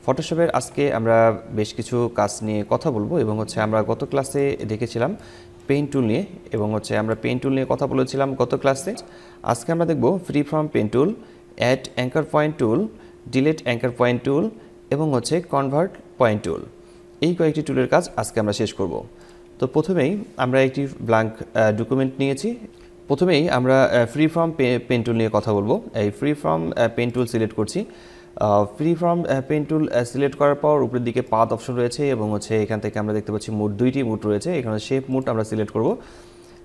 ফটোশপের আজকে আমরা বেশ কিছু কাজ নিয়ে কথা বলবো এবং আমরা গত ক্লাসে দেখেছিলাম পেইন্ট টুল নিয়ে এবং আমরা পেইন্ট টুল নিয়ে কথা বলেছিলাম গত ক্লাসে। আজকে আমরা দেখব free form paint tool, add anchor point tool, delete anchor point tool এবং কনভার্ট পয়েন্ট টুল। এই কয়েকটি টুলের কাজ আজকে আমরা শেষ করব। তো প্রথমেই আমরা একটি ব্ল্যাঙ্ক ডকুমেন্ট নিয়েছি। প্রথমেই আমরা ফ্রি ফ্রম পেইন্ট টুল নিয়ে কথা বলবো। এই free form paint tool select করছি। Free form paint tool select করার পর উপরের দিকে পাথ অপশন রয়েছে এবং এখান থেকে আমরা দেখতে পাচ্ছি দুইটি মুড রয়েছে। এখানে শেপ মুড আমরা সিলেক্ট করব।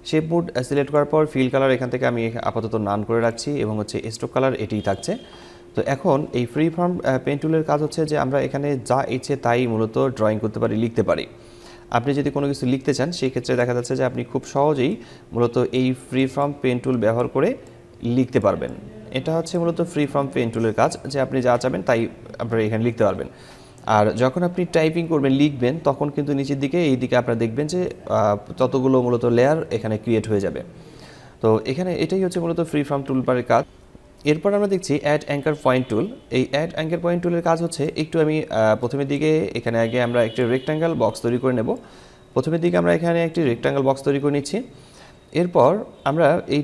শেপ মুড সিলেক্ট করার পর ফিল কালার এখান থেকে আমি আপাতত নান করে রাখছি এবং স্ট্রোক কালার এটিই থাকছে। তো এখন এই ফ্রি ফ্রম পেইন্ট টুলের কাজ হচ্ছে যে আমরা এখানে যা ইচ্ছে তাই মূলত ড্রয়িং করতে পারি, লিখতে পারি। আপনি যদি কোনো কিছু লিখতে চান সেই ক্ষেত্রে দেখা যাচ্ছে যে আপনি খুব সহজেই মূলত এই ফ্রি ফ্রম পেইন্ট টুল ব্যবহার করে লিখতে পারবেন। এটা হচ্ছে মূলত ফ্রি ফ্রম পেইন্ট টুলের কাজ, যে আপনি যা চাবেন তাই আপনারা এখানে লিখতে পারবেন। আর যখন আপনি টাইপিং করবেন, লিখবেন, তখন কিন্তু নিচের দিকে এই দিকে আপনারা দেখবেন যে ততগুলো মূলত লেয়ার এখানে ক্রিয়েট হয়ে যাবে। তো এখানে এটাই হচ্ছে মূলত ফ্রি ফ্রম টুলবারের কাজ। এরপর আমরা দেখছি অ্যাড অ্যাঙ্কার পয়েন্ট টুল। এই অ্যাড অ্যাঙ্কার পয়েন্ট টুলের কাজ হচ্ছে একটু আমি প্রথমের দিকে এখানে আগে আমরা একটি রেক্ট্যাঙ্গেল বক্স তৈরি করে নেব। প্রথমের দিকে আমরা এখানে একটি রেক্ট্যাঙ্গেল বক্স তৈরি করে নিচ্ছি। এরপর আমরা এই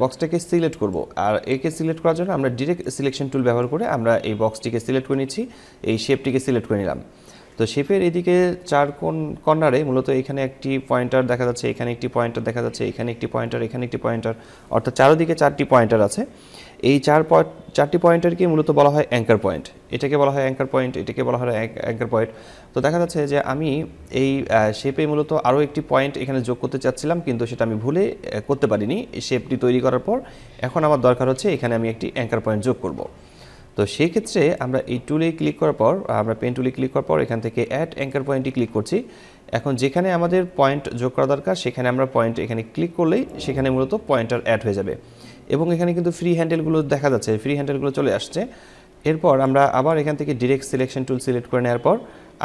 বক্সটাকে সিলেক্ট করব, আর একে সিলেক্ট করার জন্য আমরা ডিরেক্ট সিলেকশন টুল ব্যবহার করে আমরা এই বক্সটিকে সিলেক্ট করে নিচ্ছি। এই শেপটিকে সিলেক্ট করে নিলাম। তো শেপের এদিকে চার কর্নারে মূলত এখানে একটি পয়েন্টার দেখা যাচ্ছে, এখানে একটি পয়েন্টার দেখা যাচ্ছে, এখানে একটি পয়েন্টার, এখানে একটি পয়েন্টার, অর্থাৎ চারদিকে চারটি পয়েন্টার আছে। এই চারটি পয়েন্টারকে মূলত বলা হয় অ্যাঙ্কার পয়েন্ট। এটাকে বলা হয় অ্যাঙ্কার পয়েন্ট, এটাকে বলা হয় অ্যাঙ্কার পয়েন্ট। তো দেখা যাচ্ছে যে আমি এই শেপে মূলত আরও একটি পয়েন্ট এখানে যোগ করতে চাচ্ছিলাম, কিন্তু সেটা আমি ভুলে করতে পারিনি। শেপটি তৈরি করার পর এখন আমার দরকার হচ্ছে এখানে আমি একটি অ্যাঙ্কার পয়েন্ট যোগ করব। তো সেই ক্ষেত্রে আমরা এই টুলে ক্লিক করার পর, আমরা পেন টুলে ক্লিক করার পর এখান থেকে অ্যাড অ্যাঙ্কার পয়েন্টে ক্লিক করছি। এখন যেখানে আমাদের পয়েন্ট যোগ করা দরকার সেখানে আমরা পয়েন্ট এখানে ক্লিক করলেই সেখানে মূলত পয়েন্টার অ্যাড হয়ে যাবে এবং এখানে কিন্তু ফ্রি হ্যান্ডেলগুলো দেখা যাচ্ছে, ফ্রি হ্যান্ডেলগুলো চলে আসছে। এরপর আমরা আবার এখান থেকে ডিরেক্ট সিলেকশন টুল সিলেক্ট করে নেওয়ার পর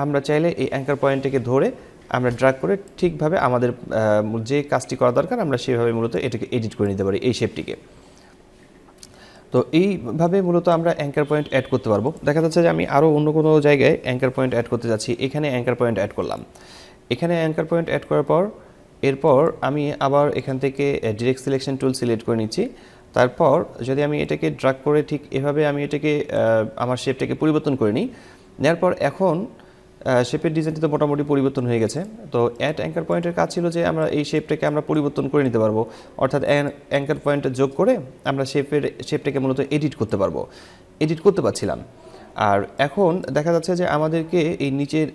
আমরা চাইলে এই অ্যাঙ্কার পয়েন্টটাকে ধরে আমরা ড্র্যাগ করে ঠিকভাবে আমাদের যে কাজটি করা দরকার আমরা সেভাবে মূলত এটাকে এডিট করে নিতে পারি, এই শেপটিকে। তো এইভাবে মূলত আমরা অ্যাঙ্কার পয়েন্ট অ্যাড করতে পারবো। দেখা যাচ্ছে যে আমি আরও অন্য কোনো জায়গায় অ্যাঙ্কার পয়েন্ট অ্যাড করতে যাচ্ছি, এখানে অ্যাঙ্কার পয়েন্ট অ্যাড করলাম। এখানে অ্যাঙ্কার পয়েন্ট অ্যাড করার পর এরপর আমি আবার এখান থেকে ডিরেক্ট সিলেকশন টুল সিলেক্ট করে নিচ্ছি। তারপর যদি আমি এটাকে ড্র্যাগ করে ঠিক এভাবে আমি এটাকে আমার শেপটাকে পরিবর্তন করে নিই, নেওয়ার পর এখন শেপের ডিজাইনটি তো মোটামুটি পরিবর্তন হয়ে গেছে। তো অ্যাড অ্যাঙ্কার পয়েন্টের কাজ ছিল যে আমরা এই শেপটাকে আমরা পরিবর্তন করে নিতে পারবো, অর্থাৎ অ্যাঙ্কার পয়েন্ট যোগ করে আমরা শেপটাকে মূলত এডিট করতে পারবো, এডিট করতে পারছিলাম। আর এখন দেখা যাচ্ছে যে আমাদেরকে এই নিচের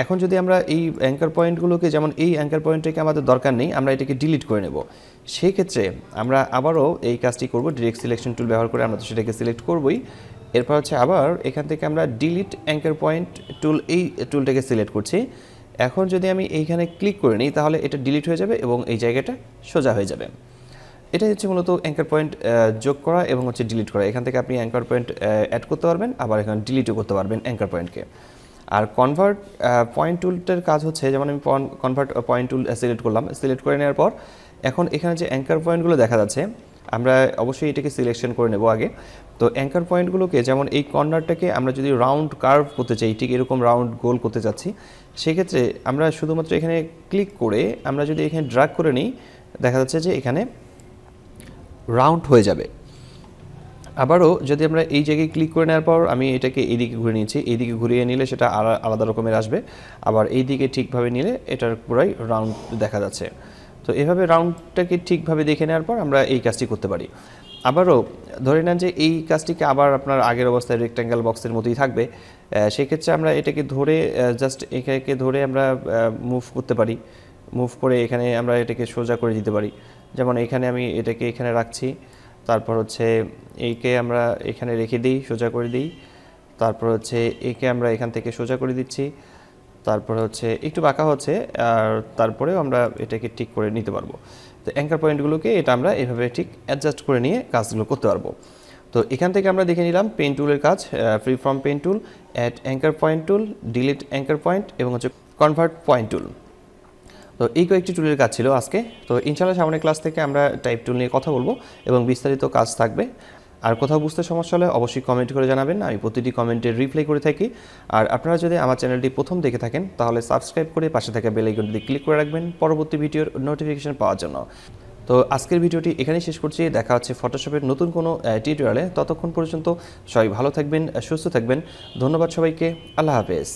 এখন যদি আমরা এই অ্যাঙ্কার পয়েন্টগুলোকে, যেমন এই অ্যাঙ্কার পয়েন্টটাকে আমাদের দরকার নেই, আমরা এটাকে ডিলিট করে নেব। সেই ক্ষেত্রে আমরা আবারও এই কাজটি করব, ডিরেক্ট সিলেকশন টুল ব্যবহার করে আমরা তো সেটাকে সিলেক্ট করবই। এরপর আবার এখান থেকে আমরা ডিলিট অ্যাঙ্কার পয়েন্ট টুল, এই টুলটাকে সিলেক্ট করছি। এখন যদি আমি এইখানে ক্লিক করে নিই তাহলে এটা ডিলিট হয়ে যাবে এবং এই জায়গাটা সোজা হয়ে যাবে। এটাই হচ্ছে মূলত অ্যাঙ্কার পয়েন্ট যোগ করা এবং ডিলিট করা। এখান থেকে আপনি অ্যাঙ্কার পয়েন্ট অ্যাড করতে পারবেন, আবার এখানে ডিলিটও করতে পারবেন অ্যাঙ্কার পয়েন্টকে। আর কনভার্ট পয়েন্ট টুলটার কাজ হচ্ছে, যেমন আমি কনভার্ট পয়েন্ট টুল সিলেক্ট করলাম, সিলেক্ট করে নেওয়ার পর এখন এখানে যে অ্যাঙ্কার পয়েন্টগুলো দেখা যাচ্ছে আমরা অবশ্যই এটাকে সিলেকশন করে নেব আগে। তো অ্যাঙ্কার পয়েন্টগুলোকে, যেমন এই কর্নারটাকে আমরা যদি রাউন্ড কার্ভ করতে চাই, ঠিক এরকম রাউন্ড গোল করতে চাচ্ছি, সেক্ষেত্রে আমরা শুধুমাত্র এখানে ক্লিক করে আমরা যদি এখানে ড্র্যাগ করে নিই দেখা যাচ্ছে যে এখানে রাউন্ড হয়ে যাবে। আবারও যদি আমরা এই জায়গায় ক্লিক করে নেওয়ার পর আমি এটাকে এইদিকে ঘুরে নিয়েছি, এইদিকে ঘুরিয়ে নিলে সেটা আলাদা রকমের আসবে, আবার এই দিকে ঠিকভাবে নিলে এটার পুরাই রাউন্ড দেখা যাচ্ছে। তো এভাবে রাউন্ডটাকে ঠিকভাবে দেখে নেওয়ার পর আমরা এই কাজটি করতে পারি। আবারও ধরে নেন যে এই কাজটিকে আবার আপনার আগের অবস্থায় রেক্ট্যাঙ্গেল বক্সের মতোই থাকবে, সেক্ষেত্রে আমরা এটাকে ধরে জাস্ট এটাকে ধরে আমরা মুভ করতে পারি। মুভ করে এখানে আমরা এটাকে সোজা করে দিতে পারি। যেমন এখানে আমি এটাকে এখানে রাখছি, তারপর এইকে আমরা এখানে রেখে দিই, সোজা করে দিই, তারপর একে আমরা এখান থেকে সোজা করে দিচ্ছি, তারপর একটু বাঁকা হচ্ছে, আর তারপরেও আমরা এটাকে ঠিক করে নিতে পারবো। তো অ্যাঙ্কার পয়েন্টগুলোকে এটা আমরা এভাবে ঠিক অ্যাডজাস্ট করে নিয়ে কাজগুলো করতে পারবো। তো এখান থেকে আমরা দেখে নিলাম পেন টুলের কাজ, free form pen tool, add anchor point tool, delete anchor point এবং কনভার্ট পয়েন্ট টুল। তো এই কয়েকটি টুলের কাজ ছিল আজকে। তো ইনশাআল্লাহ সামনের ক্লাস থেকে আমরা টাইপ টুল নিয়ে কথা বলবো এবং বিস্তারিত কাজ থাকবে। আর কোথাও বুঝতে সমস্যা হলে অবশ্যই কমেন্ট করে জানাবেন, আমি প্রতিটি কমেন্টের রিপ্লাই করে থাকি। আর আপনারা যদি আমার চ্যানেলটি প্রথম দেখে থাকেন তাহলে সাবস্ক্রাইব করে পাশে থাকা বেল আইকনটি ক্লিক করে রাখবেন পরবর্তী ভিডিওর নোটিফিকেশন পাওয়ার জন্য। তো আজকের ভিডিওটি এখানেই শেষ করছি, দেখা হচ্ছে ফটোশপের নতুন কোনো টিউটোরিয়ালে। ততক্ষণ পর্যন্ত সবাই ভালো থাকবেন, সুস্থ থাকবেন। ধন্যবাদ সবাইকে, আল্লাহ হাফেজ।